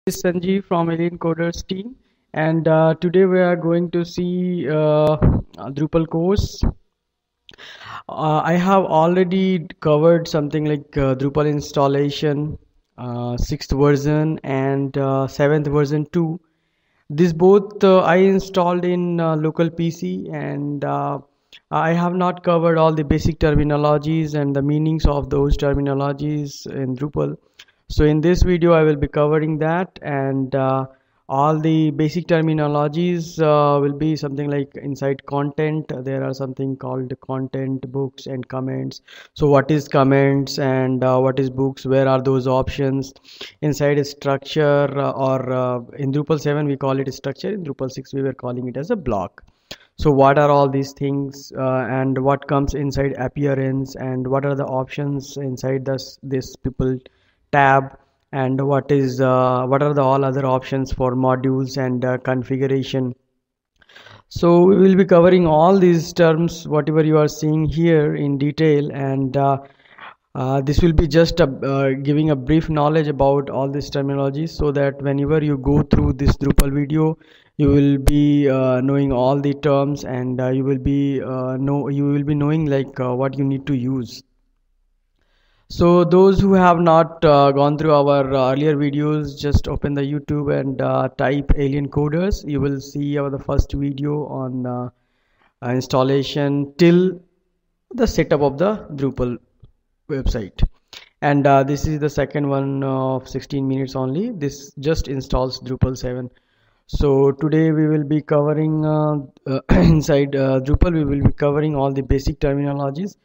This is Sanjeev from Alien Coders team, and today we are going to see a Drupal course. I have already covered something like Drupal installation, sixth version, and seventh version too. This both I installed in local PC, and I have not covered all the basic terminologies and the meanings of those terminologies in Drupal. So in this video I will be covering that, and all the basic terminologies will be something like inside content. There are something called content, books, and comments. So what is comments and what is books? Where are those options? Inside a structure, or in Drupal 7 we call it a structure. In Drupal 6 we were calling it as a block. So what are all these things, and what comes inside appearance, and what are the options inside this people tab, and what are the all other options for modules and configuration. So we will be covering all these terms, whatever you are seeing here in detail, and this will be just giving a brief knowledge about all this terminology, so that whenever you go through this Drupal video, you will be knowing all the terms, and you will be knowing like what you need to use. So those who have not gone through our earlier videos, just open the YouTube and type Alien Coders. You will see the first video on installation till the setup of the Drupal website. And this is the second one of 16 minutes only. This just installs Drupal 7. So today we will be covering inside Drupal, we will be covering all the basic terminologies.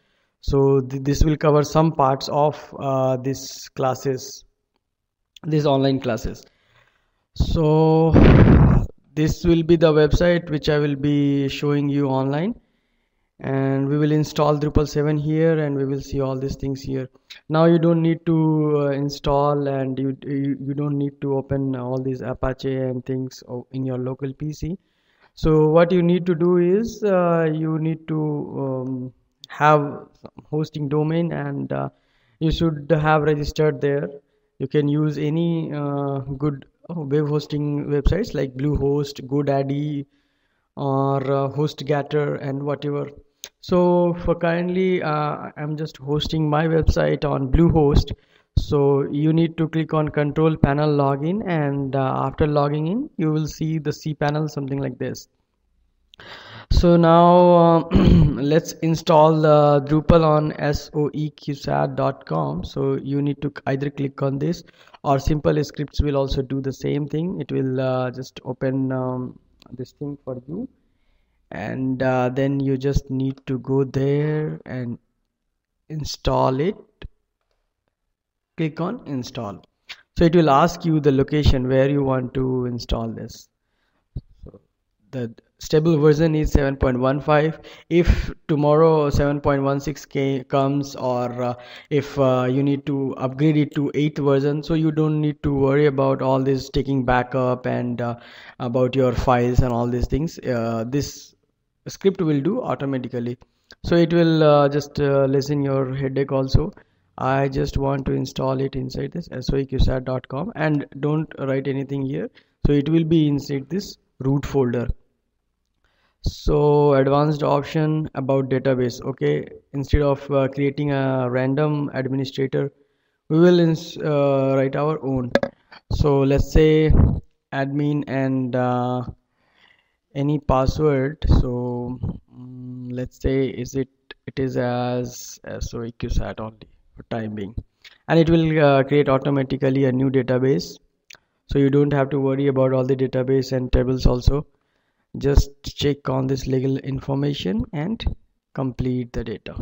So this will cover some parts of these classes, these online classes. So this will be the website which I will be showing you online, and we will install Drupal 7 here, and we will see all these things here. Now you don't need to install, and you don't need to open all these Apache and things in your local PC. So what you need to do is you need to have hosting domain, and you should have registered there. You can use any good web hosting websites like Bluehost, GoDaddy, or HostGator, and whatever. So for currently I'm just hosting my website on Bluehost. So you need to click on control panel login, and after logging in you will see the cPanel, something like this. So now let's install Drupal on soeqsat.com. So you need to either click on this, or simple scripts will also do the same thing. It will just open this thing for you, and then you just need to go there and install it. Click on install. So it will ask you the location where you want to install this. So the stable version is 7.15. If tomorrow 7.16 comes, or if you need to upgrade it to 8th version, so you don't need to worry about all this taking backup and about your files and all these things. This script will do automatically, so it will just lessen your headache also. I just want to install it inside this soeqsat.com, and don't write anything here, so it will be inside this root folder. So advanced option about database. Okay, instead of creating a random administrator, we will write our own. So let's say admin, and any password. So let's say it is as soeqsat only for time being, and it will create automatically a new database, so you don't have to worry about all the database and tables also. Just check on this legal information and complete the data.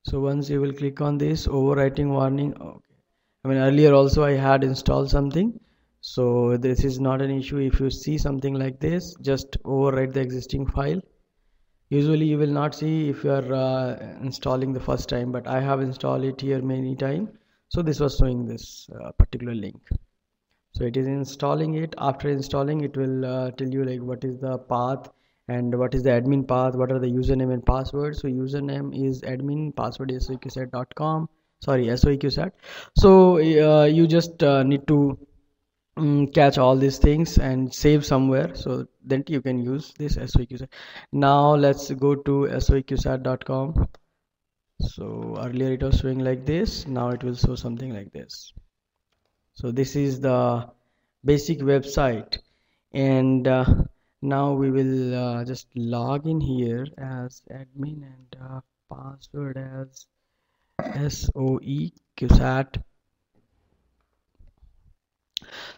So once you will click on this overwriting warning, okay, I mean earlier also I had installed something, so this is not an issue. If you see something like this, just overwrite the existing file. Usually you will not see if you are installing the first time, but I have installed it here many times, so this was showing this particular link. So it is installing it. After installing, it will tell you like what is the path and what is the admin path, what are the username and password. So username is admin, password is soeqsat.com, sorry, SOEQSAT. So you just need to catch all these things and save somewhere, so then you can use this SOEQSAT. Now let's go to soeqsat.com. So earlier it was showing like this, now it will show something like this. So this is the basic website, and now we will just log in here as admin, and password as SOEQSAT.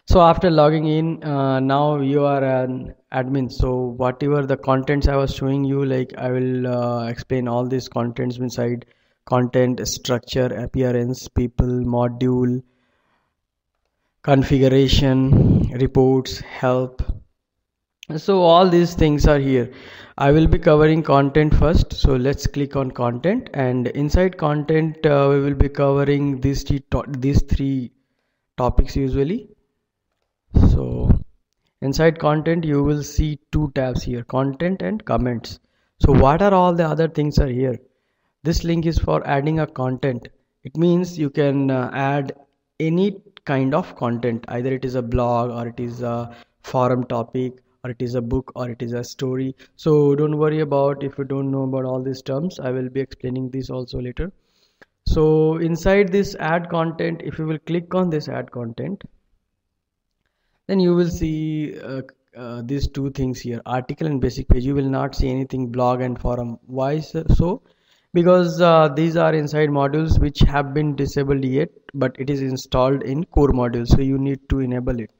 So after logging in, now you are an admin. So whatever the contents I was showing you, like I will explain all these contents inside: content, structure, appearance, people, module, configuration, reports, help. So all these things are here. I will be covering content first. So let's click on content, and inside content we will be covering these three topics usually. So inside content you will see two tabs here: content and comments. So what are all the other things are here? This link is for adding a content. It means you can add any kind of content, either it is a blog, or it is a forum topic, or it is a book, or it is a story. So don't worry about if you don't know about all these terms. I will be explaining this also later. So inside this add content, if you will click on this add content, then you will see these two things here: article and basic page. You will not see anything blog and forum. Why so? Because these are inside modules which have been disabled yet, but it is installed in core module, so you need to enable it.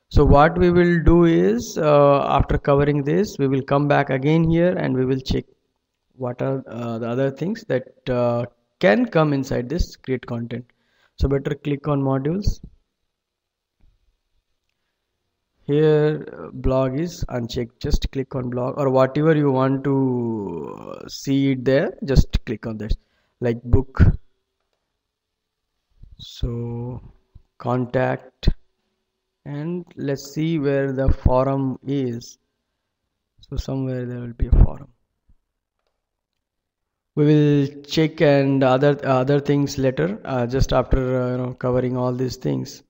So what we will do is, after covering this, we will come back again here and we will check what are the other things that can come inside this create content. So better click on modules. Here blog is unchecked, just click on blog, or whatever you want to see it there, just click on this, like book. So contact, and let's see where the forum is. So somewhere there will be a forum. We will check and other things later, just after covering all these things.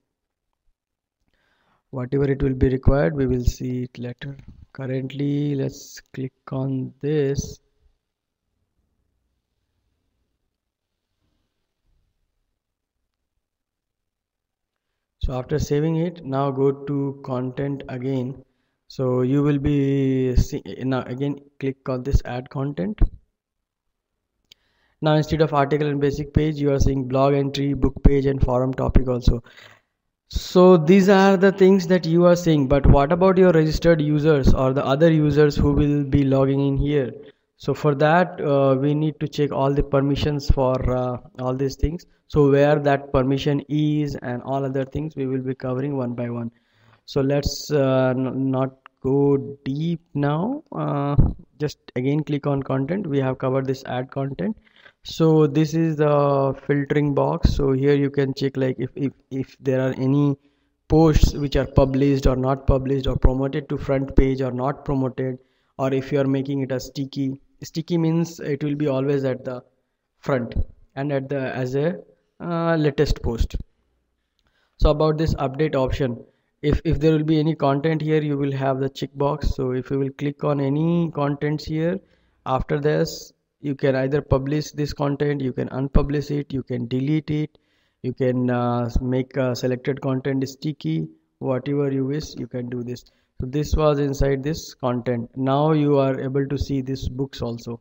Whatever it will be required, we will see it later. Currently let's click on this. So after saving it, now go to content again. So you will be now again click on this add content. Now instead of article and basic page, you are seeing blog entry, book page, and forum topic also. So these are the things that you are seeing, but what about your registered users or the other users who will be logging in here? So for that we need to check all the permissions for all these things. So where that permission is and all other things we will be covering one by one. So let's not go deep now. Just again click on content. We have covered this add content. So this is the filtering box. So here you can check like if there are any posts which are published or not published, or promoted to front page or not promoted, or if you are making it a sticky means it will be always at the front and at the as a latest post. So about this update option, if there will be any content here, you will have the checkbox. So if you will click on any contents here, after this you can either publish this content, you can unpublish it, you can delete it, you can make selected content sticky, whatever you wish you can do this. So this was inside this content. Now you are able to see this books also.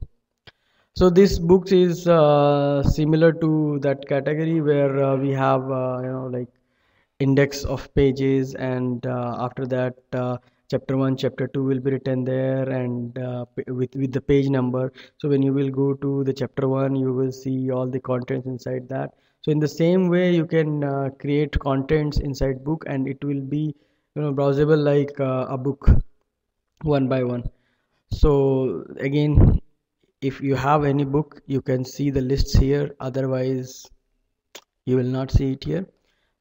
So this books is similar to that category where we have like index of pages, and after that chapter 1 chapter 2 will be written there, and with the page number. So when you will go to the chapter 1, you will see all the contents inside that. So in the same way you can create contents inside book, and it will be browsable like a book one by one. So again, if you have any book, you can see the lists here, otherwise you will not see it here.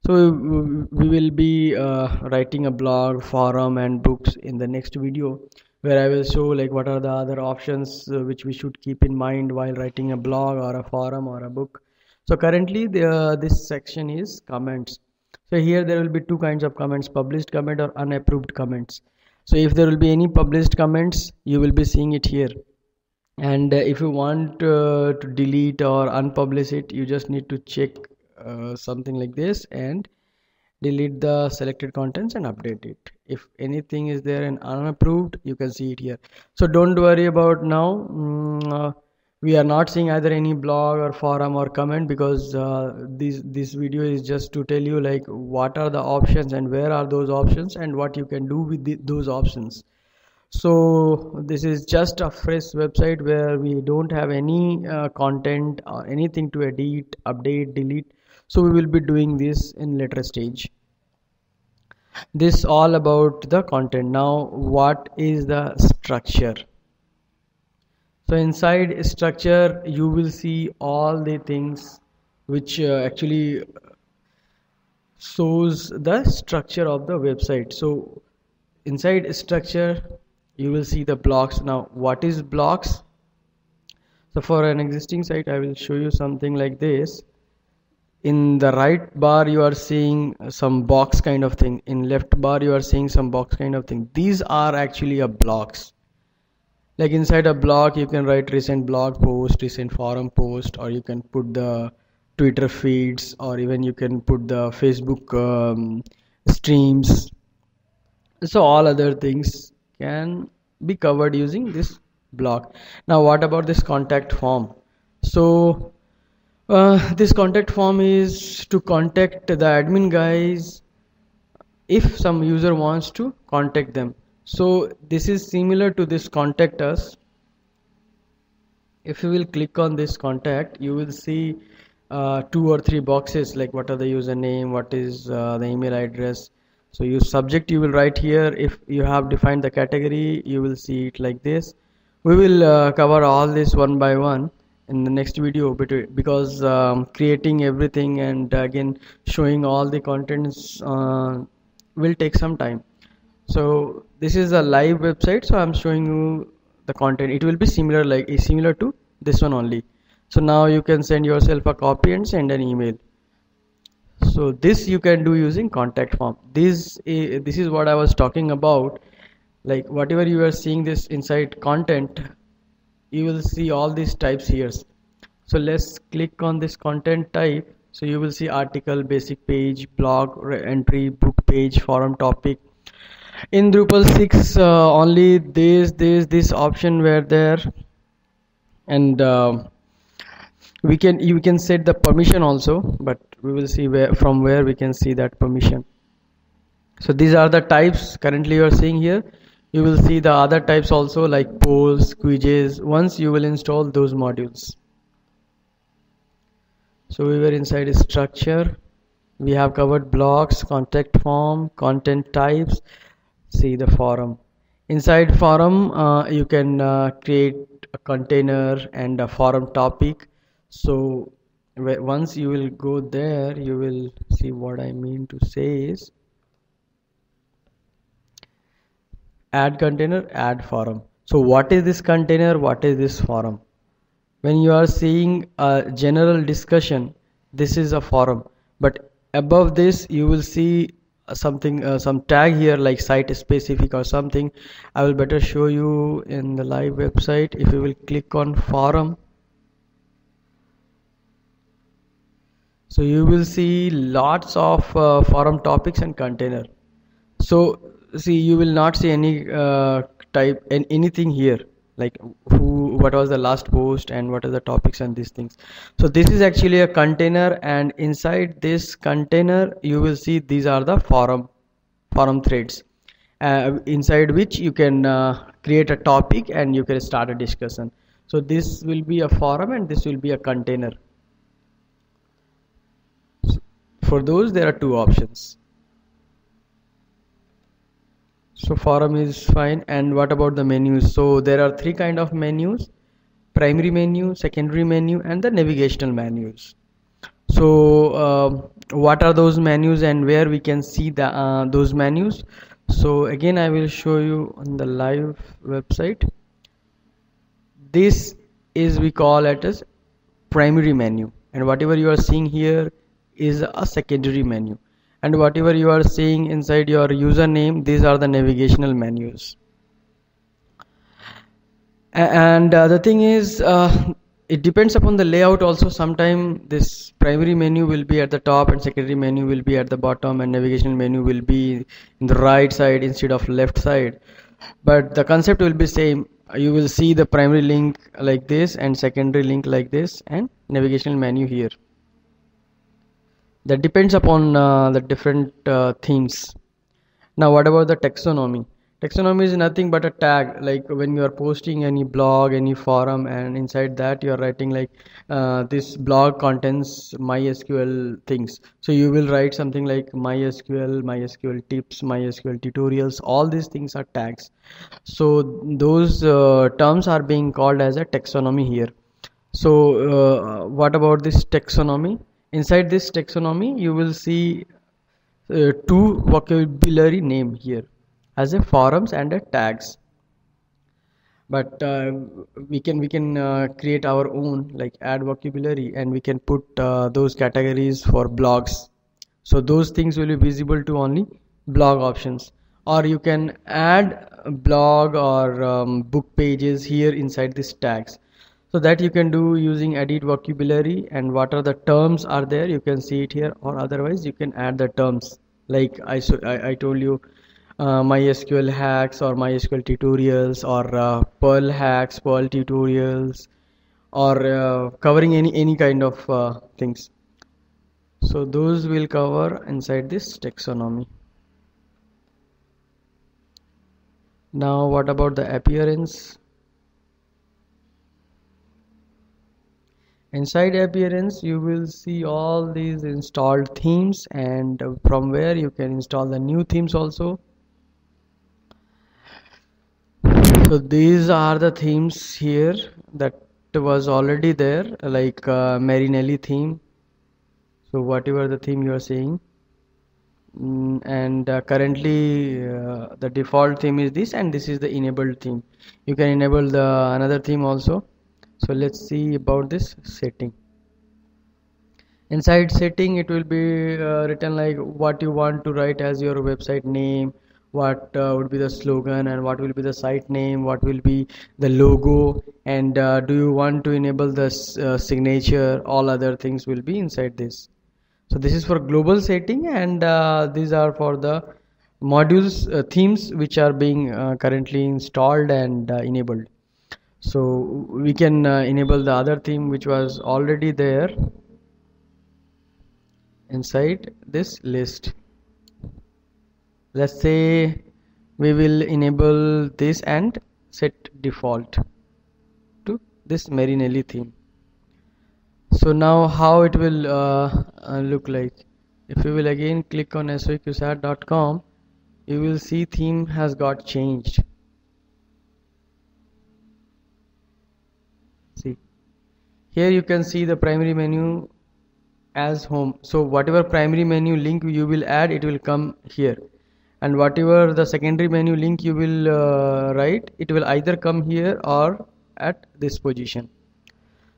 So we will be writing a blog, forum, and books in the next video, where I will show like what are the other options which we should keep in mind while writing a blog or a forum or a book. So currently this section is comments. So here there will be two kinds of comments, published comment or unapproved comments. So if there will be any published comments, you will be seeing it here. And if you want to delete or unpublish it, you just need to check something like this and delete the selected contents and update it. If anything is there and unapproved, you can see it here. So don't worry about now. We are not seeing either any blog or forum or comment, because this video is just to tell you like what are the options and where are those options and what you can do with those options. So this is just a fresh website where we don't have any content or anything to edit, update, delete. So we will be doing this in later stage. This all about the content. Now what is the structure? So inside structure you will see all the things which actually shows the structure of the website. So inside structure you will see the blocks. Now what is blocks? So for an existing site I will show you something like this. In the right bar you are seeing some box kind of thing, in left bar you are seeing some box kind of thing. These are actually a blocks. Like inside a block you can write recent blog post, recent forum post, or you can put the Twitter feeds, or even you can put the Facebook streams. So all other things can be covered using this block. Now what about this contact form? So this contact form is to contact the admin guys if some user wants to contact them. So this is similar to this contact us. If you will click on this contact, you will see 2 or 3 boxes, like what are the username, what is the email address. So your subject you will write here. If you have defined the category, you will see it like this. We will cover all this one by one in the next video, because creating everything and again showing all the contents will take some time. So this is a live website, so I'm showing you the content. It will be similar, like similar to this one only. So now you can send yourself a copy and send an email. So this you can do using contact form. This is what I was talking about. Like whatever you are seeing this inside content, you will see all these types here. So let's click on this content type. So you will see article, basic page, blog entry, book page, forum topic. In Drupal 6 only this option were there, and you can set the permission also, but we will see from where we can see that permission. So these are the types currently you are seeing here. You will see the other types also, like polls, quizzes, once you will install those modules. So we were inside structure. We have covered blocks, contact form, content types. See the forum. Inside forum you can create a container and a forum topic. So once you will go there, you will see what I mean to say is add container, add forum. So what is this container, what is this forum? When you are seeing a general discussion, this is a forum, but above this you will see something, some tag here like site specific or something. I will better show you in the live website. If you will click on forum, so you will see lots of forum topics and container. So see, you will not see any type and anything here, like what was the last post and what are the topics and these things. So this is actually a container, and inside this container you will see these are the forum threads, inside which you can create a topic and you can start a discussion. So this will be a forum and this will be a container. For those there are two options. So forum is fine. And what about the menus? So there are 3 kind of menus: primary menu, secondary menu, and the navigational menus. So what are those menus and where we can see the those menus? So again I will show you on the live website. This is, we call it as primary menu. and whatever you are seeing here is a secondary menu, and whatever you are seeing inside your username, these are the navigational menus. And the thing is, it depends upon the layout also. Sometime this primary menu will be at the top and secondary menu will be at the bottom, and navigational menu will be in the right side instead of left side, but the concept will be same. You will see the primary link like this and secondary link like this and navigational menu here. That depends upon the different themes. Now, what about the taxonomy? Taxonomy is nothing but a tag. Like when you are posting any blog, any forum, and inside that you are writing like this blog contains MySQL things. So you will write something like MySQL, MySQL tips, MySQL tutorials. All these things are tags. So those terms are being called as a taxonomy here. So what about this taxonomy? Inside this taxonomy, you will see two vocabulary name here as a forums and a tags, but we can create our own, like add vocabulary, and we can put those categories for blogs, so those things will be visible to only blog options, or you can add blog or book pages here inside these tags. So that you can do using edit vocabulary, and what are the terms are there, you can see it here, or otherwise you can add the terms like I told you, MySQL hacks or MySQL tutorials, or Perl hacks, Perl tutorials, or covering any kind of things. So those will cover inside this taxonomy. Now what about the appearance? Inside appearance you will see all these installed themes, and from where you can install the new themes also. So these are the themes here that was already there, like Marinelli theme. So whatever the theme you are seeing, and currently the default theme is this, and this is the enabled theme. You can enable the another theme also. So let's see about this setting. Inside setting, it will be written like what you want to write as your website name, what would be the slogan, and what will be the site name, what will be the logo, and do you want to enable the signature. All other things will be inside this. So this is for global setting, and these are for the modules, themes which are being currently installed and enabled. So we can enable the other theme which was already there inside this list. Let's say we will enable this and set default to this Marinelli theme. So now how it will look like? If you will again click on soaqsat.com, you will see theme has got changed. See, here you can see the primary menu as home. So whatever primary menu link you will add, it will come here, and whatever the secondary menu link you will write, it will either come here or at this position.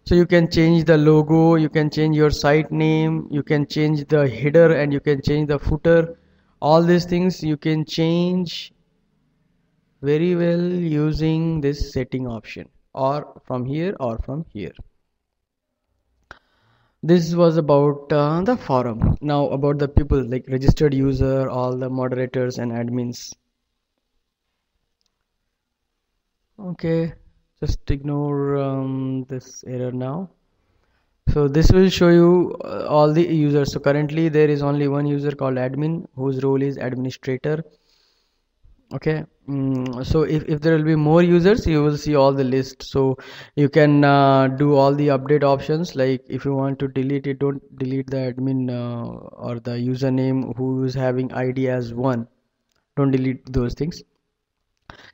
So you can change the logo, you can change your site name, you can change the header, and you can change the footer. All these things you can change very well using this setting option, or from here or from here. This was about the forum. Now about the people, like registered user, all the moderators and admins. Okay, just ignore this error now. So this will show you all the users. So currently there is only one user called admin, whose role is administrator. Okay, so if there will be more users, you will see all the list. So you can do all the update options, like if you want to delete it, don't delete the admin or the username who is having ID as 1, don't delete those things.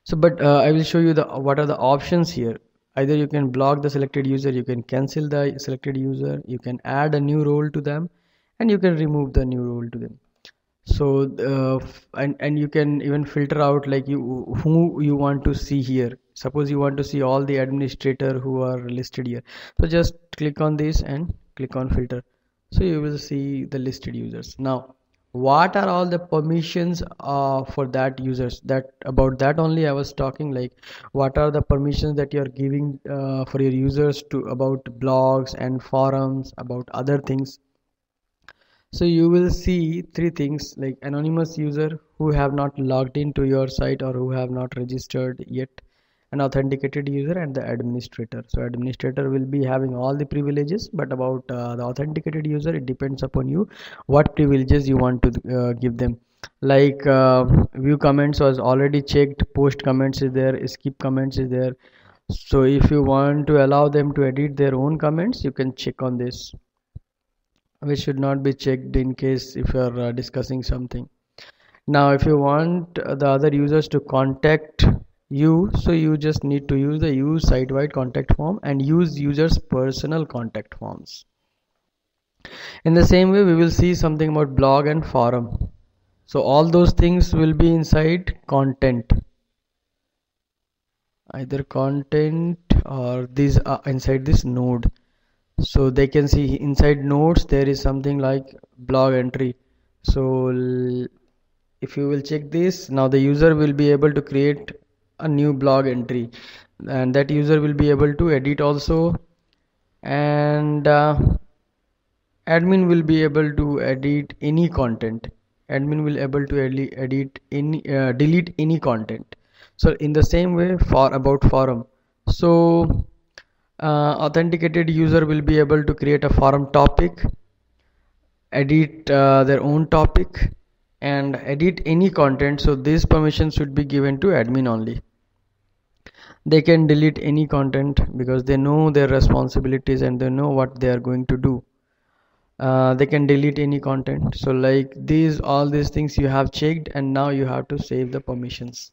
So but I will show you the what are the options here. Either you can block the selected user, you can cancel the selected user, you can add a new role to them, and you can remove the new role to them. So and you can even filter out like who you want to see here. Suppose you want to see all the administrator who are listed here, so just click on this and click on filter, so you will see the listed users. Now what are all the permissions for that users? That about that only I was talking, like what are the permissions that you're giving for your users to about blogs and forums, about other things. So you will see three things, like anonymous user who have not logged into your site or who have not registered yet, an authenticated user, and the administrator. So administrator will be having all the privileges, but about the authenticated user, it depends upon you what privileges you want to give them. Like view comments was already checked, post comments is there, skip comments is there. So if you want to allow them to edit their own comments, you can check on this, which should not be checked in case if you are discussing something. Now if you want the other users to contact you, so you just need to use the use site-wide contact form and use users personal contact forms. In the same way, we will see something about blog and forum. So all those things will be inside content, either content or these are inside this node. So they can see inside nodes there is something like blog entry. So if you will check this, now the user will be able to create a new blog entry, and that user will be able to edit also, and admin will be able to edit any content. Admin will able to edit any delete any content. So in the same way for about forum, so authenticated user will be able to create a forum topic, edit their own topic, and edit any content. So these permissions should be given to admin only. They can delete any content because they know their responsibilities and they know what they are going to do. They can delete any content. So like these all these things you have checked, and now you have to save the permissions.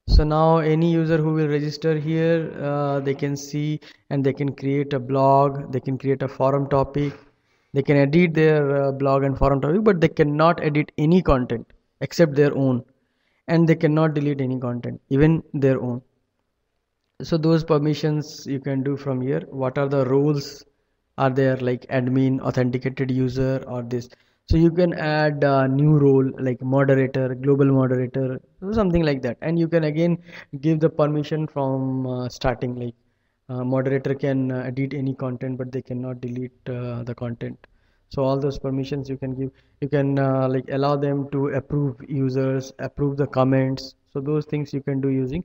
So now any user who will register here, they can see and they can create a blog, they can create a forum topic, they can edit their blog and forum topic, but they cannot edit any content except their own, and they cannot delete any content, even their own. So those permissions you can do from here. What are the roles are there, like admin, authenticated user, or this? So you can add a new role like moderator, global moderator, something like that, and you can again give the permission from starting, like moderator can edit any content but they cannot delete the content. So all those permissions you can give. You can like allow them to approve users, approve the comments. So those things you can do using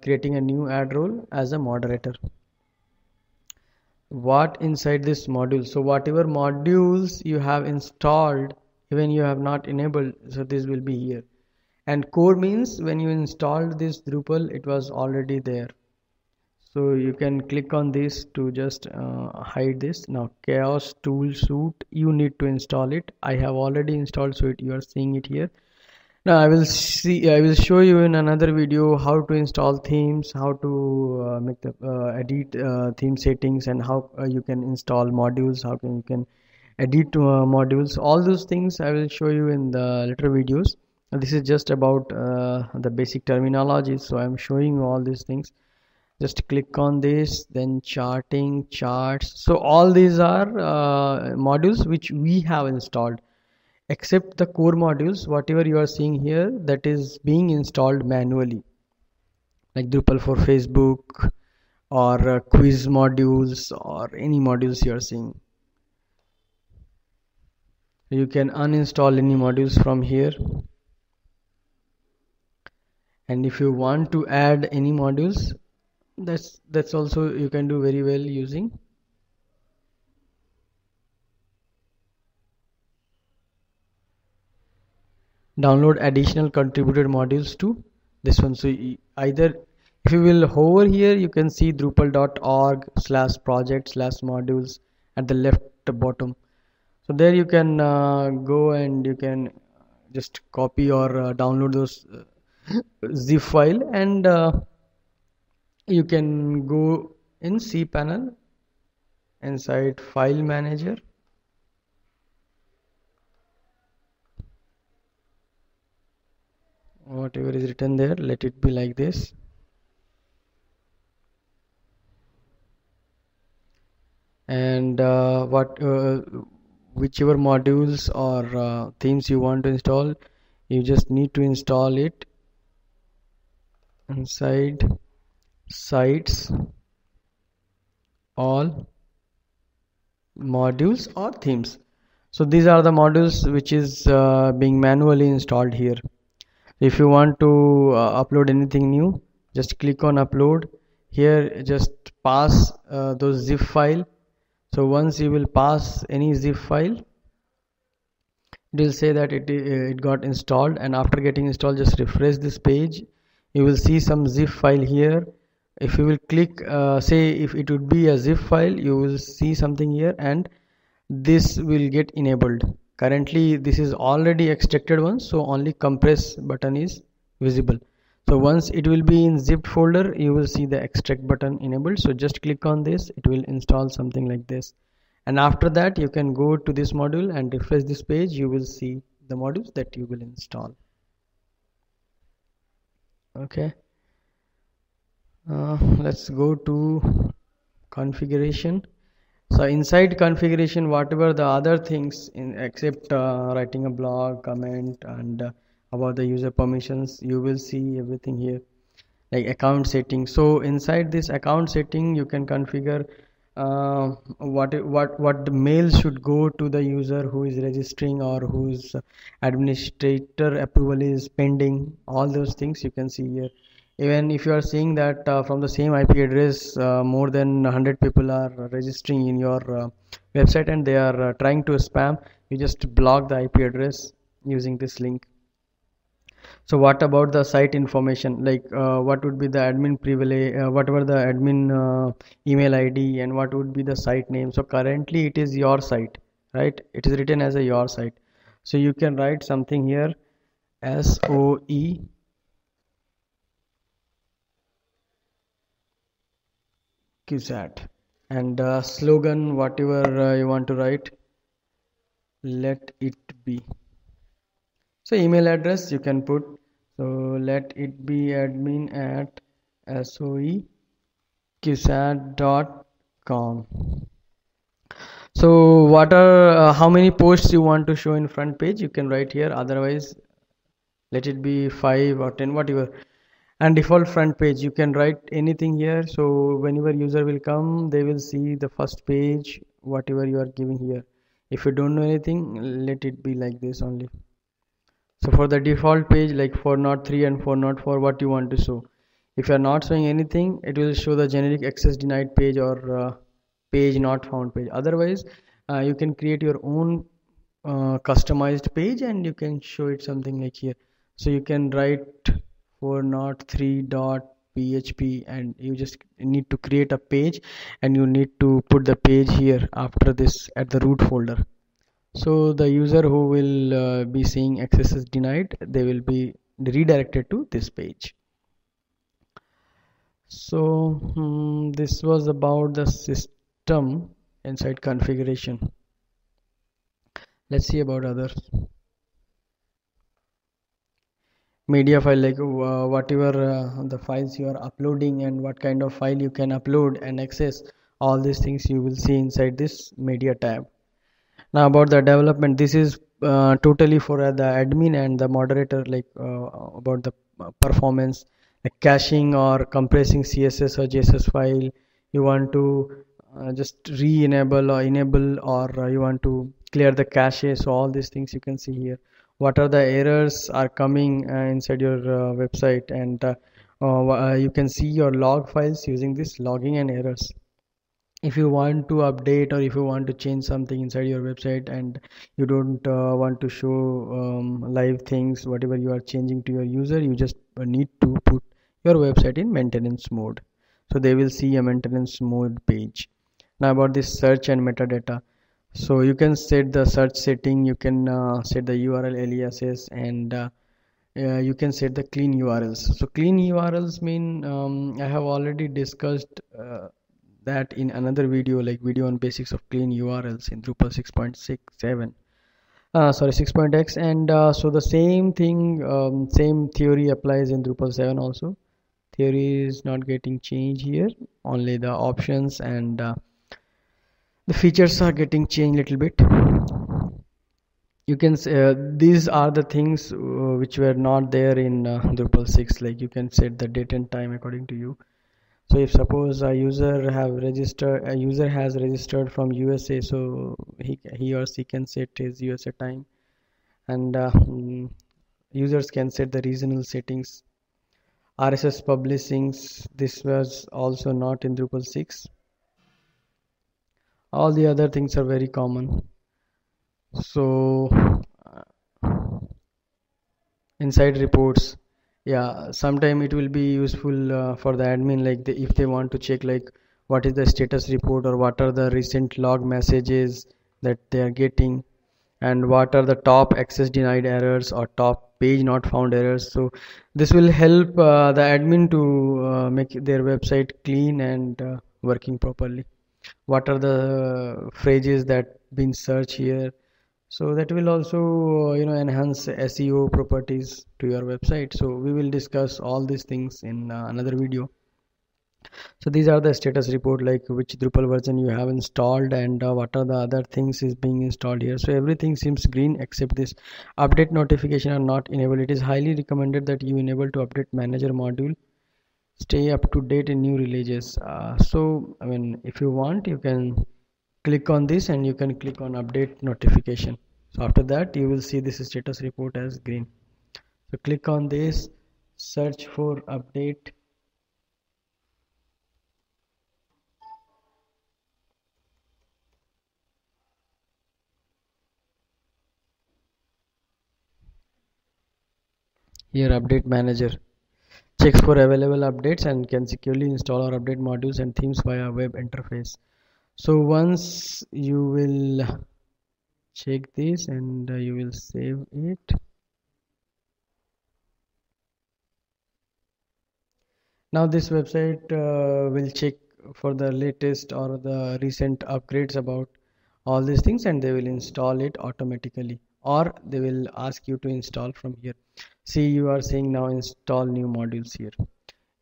creating a new ad role as a moderator. What inside this module? So whatever modules you have installed, even you have not enabled, so this will be here. And core means when you installed this Drupal, it was already there. So you can click on this to just hide this. Now chaos tool suite, you need to install it. I have already installed, so you are seeing it here. Now I will show you in another video how to install themes, how to make the edit theme settings, and how you can install modules, how you can edit modules. All those things I will show you in the later videos. This is just about the basic terminology, so I'm showing you all these things. Just click on this, then charting, charts. So all these are modules which we have installed, except the core modules. Whatever you are seeing here, that is being installed manually, like Drupal for Facebook, or quiz modules, or any modules you are seeing. You can uninstall any modules from here, and if you want to add any modules, that's also you can do very well using download additional contributed modules to this one. So either if you will hover here, you can see drupal.org/project/modules at the left bottom. So there you can go and you can just copy or download those zip file, and you can go in cpanel inside file manager. Whatever is written there, let it be like this. And and whichever modules or themes you want to install, you just need to install it inside sites all modules or themes. So these are the modules which is being manually installed here. If you want to upload anything new, just click on upload. Here just pass those zip file. So once you will pass any zip file, it will say that it got installed, and after getting installed, just refresh this page. You will see some zip file here. If you will click, say if it would be a zip file, you will see something here, and this will get enabled. Currently this is already extracted one, so only compress button is visible. So once it will be in zipped folder, you will see the extract button enabled. So just click on this, it will install something like this, and after that you can go to this module and refresh this page. You will see the modules that you will install. Okay, let's go to configuration. So inside configuration, whatever the other things in except writing a blog, comment, and about the user permissions, you will see everything here, like account setting. So inside this account setting, you can configure what the mail should go to the user who is registering or whose administrator approval is pending. All those things you can see here. Even if you are seeing that from the same IP address, more than 100 people are registering in your website and they are trying to spam, you just block the IP address using this link. So what about the site information, like what would be the admin privilege, whatever the admin email ID, and what would be the site name. So currently it is your site, right? It is written as a your site. So you can write something here, SOE QSAT, and slogan, whatever you want to write, let it be. So email address you can put, so let it be admin@soeqsat.com. So what are how many posts you want to show in front page, you can write here. Otherwise let it be 5 or 10, whatever. And default front page, you can write anything here. So whenever user will come, they will see the first page, whatever you are giving here. If you don't know anything, let it be like this only. So for the default page, like 403 and 404, what you want to show. If you are not showing anything, it will show the generic access denied page or page not found page. Otherwise you can create your own customized page and you can show it something like here. So you can write 403.php and you just need to create a page and you need to put the page here after this at the root folder. So the user who will be seeing access is denied, they will be redirected to this page. So this was about the system inside configuration. Let's see about others. Media file, like whatever the files you are uploading and what kind of file you can upload and access, all these things you will see inside this media tab. Now about the development, this is totally for the admin and the moderator, like about the performance, like caching or compressing CSS or JSS file. You want to just re-enable or enable, or you want to clear the cache. So all these things you can see here. What are the errors are coming inside your website, and you can see your log files using this logging and errors. If you want to update or if you want to change something inside your website and you don't want to show live things, whatever you are changing to your user, you just need to put your website in maintenance mode, so they will see a maintenance mode page. Now about this search and metadata, so you can set the search setting, you can set the URL aliases, and you can set the clean URLs. So clean URLs mean I have already discussed that in another video, like video on basics of clean URLs in Drupal 6.67 sorry 6.x, and so the same thing, same theory applies in Drupal 7 also. Theory is not getting changed here, only the options and The features are getting changed a little bit. You can say, these are the things which were not there in Drupal 6. Like you can set the date and time according to you. So if suppose a user has registered from USA, so he or she can set his USA time, and users can set the regional settings. RSS publishings, this was also not in Drupal 6. All the other things are very common. So inside reports, yeah, sometime it will be useful for the admin, like if they want to check like what is the status report or what are the recent log messages that they are getting, and what are the top access denied errors or top page not found errors. So this will help the admin to make their website clean and working properly. What are the phrases that been searched here, so that will also enhance SEO properties to your website. So we will discuss all these things in another video. So these are the status report, like which Drupal version you have installed and what are the other things is being installed here. So everything seems green except this update notification are not enabled. It is highly recommended that you enable to update manager module, stay up to date in new releases. So I mean, if you want, you can click on this and you can click on update notification. So after that you will see this status report as green. So click on this, search for update. Here update manager checks for available updates and can securely install or update modules and themes via web interface. So once you will check this and you will save it. Now this website will check for the latest or the recent upgrades about all these things, and they will install it automatically, or they will ask you to install from here. See, you are saying now install new modules here.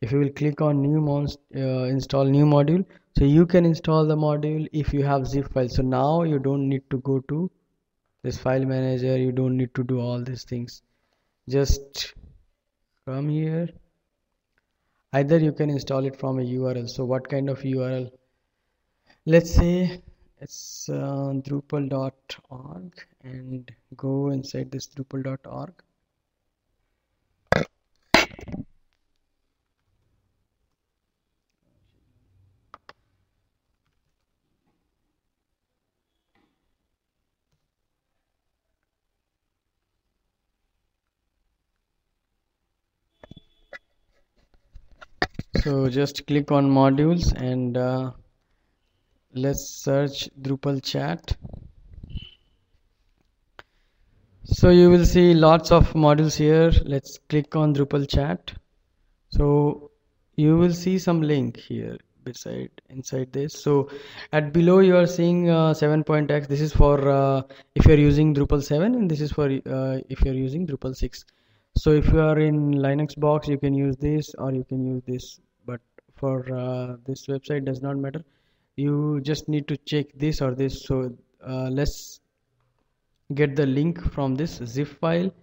If you will click on install new module, so you can install the module if you have zip file. So now you don't need to go to this file manager, you don't need to do all these things. Just come here. Either you can install it from a URL. So what kind of URL? Let's say it's drupal.org, and go inside this drupal.org. So just click on modules and let's search Drupal chat. So you will see lots of modules here. Let's click on Drupal chat. So you will see some link here inside this. So at below you are seeing 7.x. This is for if you are using Drupal 7, and this is for if you are using Drupal 6. So if you are in Linux box, you can use this or you can use this, but for this website does not matter. You just need to check this or this. So let's get the link from this zip file,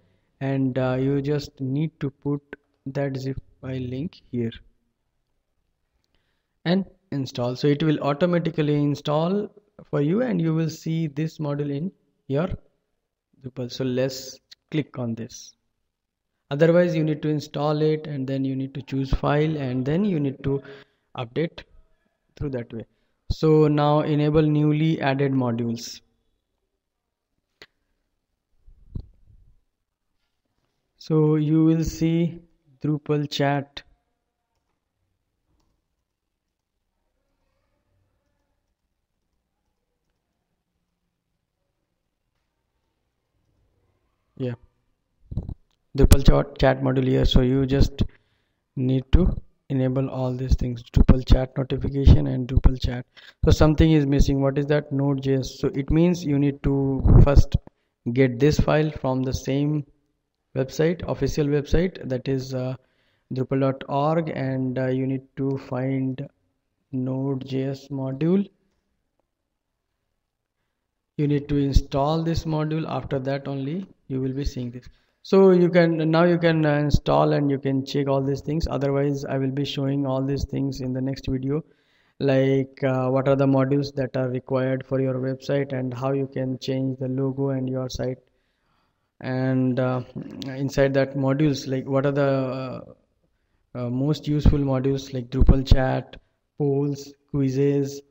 and you just need to put that zip file link here and install. So it will automatically install for you, and you will see this module in your Drupal. So let's click on this. Otherwise you need to install it, and then you need to choose file, and then you need to update through that way. So now enable newly added modules. So you will see Drupal chat. Yeah, Drupal chat module here. So you just need to enable all these things, Drupal chat notification and Drupal chat. So something is missing. What is that? Node.js. So it means you need to first get this file from the same website, official website, that is drupal.org, and you need to find Node.js module, You need to install this module. After that only you will be seeing this. So you can now you can install and you can check all these things. Otherwise I will be showing all these things in the next video, like what are the modules that are required for your website and how you can change the logo and your site. And inside that modules, like what are the most useful modules, like Drupal chat, polls, quizzes,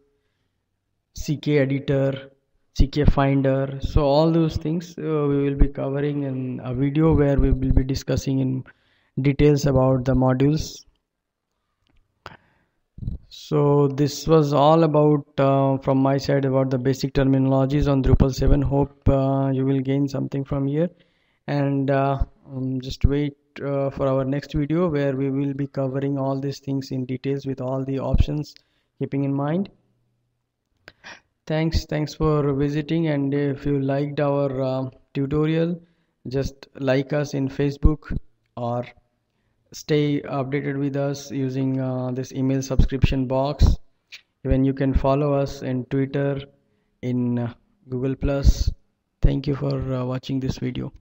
CK editor, CK finder. So all those things we will be covering in a video where we will be discussing in details about the modules. So this was all about from my side about the basic terminologies on Drupal 7. Hope you will gain something from here, and just wait for our next video where we will be covering all these things in details with all the options keeping in mind. Thanks for visiting, and if you liked our tutorial, just like us in Facebook or stay updated with us using this email subscription box. Even you can follow us in Twitter, in Google Plus. Thank you for watching this video.